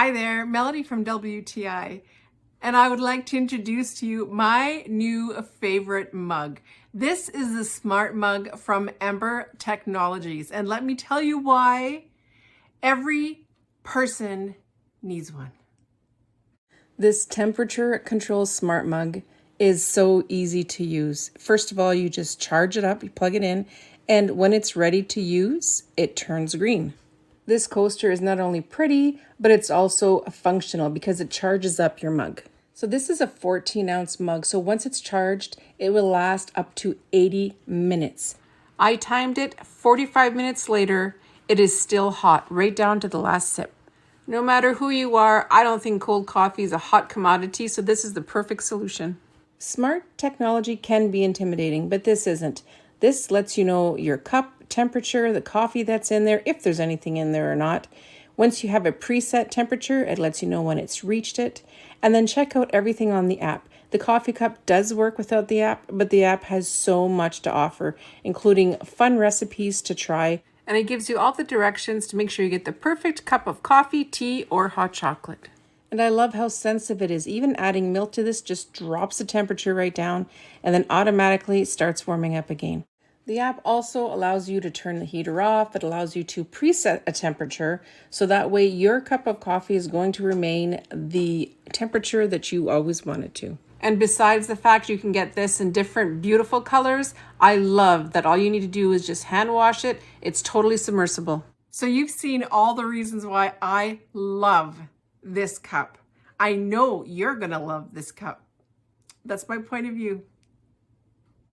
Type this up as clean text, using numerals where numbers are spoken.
Hi there, Melody from WTI, and I would like to introduce to you my new favorite mug. This is the Smart Mug from Ember Technologies, and let me tell you why every person needs one. This temperature control smart mug is so easy to use. First of all, you just charge it up, you plug it in, and when it's ready to use, it turns green. This coaster is not only pretty, but it's also functional because it charges up your mug. So this is a 14-ounce mug, so once it's charged, it will last up to 80 minutes. I timed it. 45 minutes later, it is still hot, right down to the last sip. No matter who you are, I don't think cold coffee is a hot commodity, so this is the perfect solution. Smart technology can be intimidating, but this isn't. This lets you know your cup temperature, the coffee that's in there, if there's anything in there or not. Once you have a preset temperature, it lets you know when it's reached it. And then check out everything on the app. The coffee cup does work without the app, but the app has so much to offer, including fun recipes to try. And it gives you all the directions to make sure you get the perfect cup of coffee, tea, or hot chocolate. And I love how sensitive it is. Even adding milk to this just drops the temperature right down and then automatically starts warming up again. The app also allows you to turn the heater off. It allows you to preset a temperature, so that way your cup of coffee is going to remain the temperature that you always want it to. And besides the fact you can get this in different beautiful colors, I love that all you need to do is just hand wash it. It's totally submersible. So you've seen all the reasons why I love this cup. I know you're gonna love this cup. That's my point of view.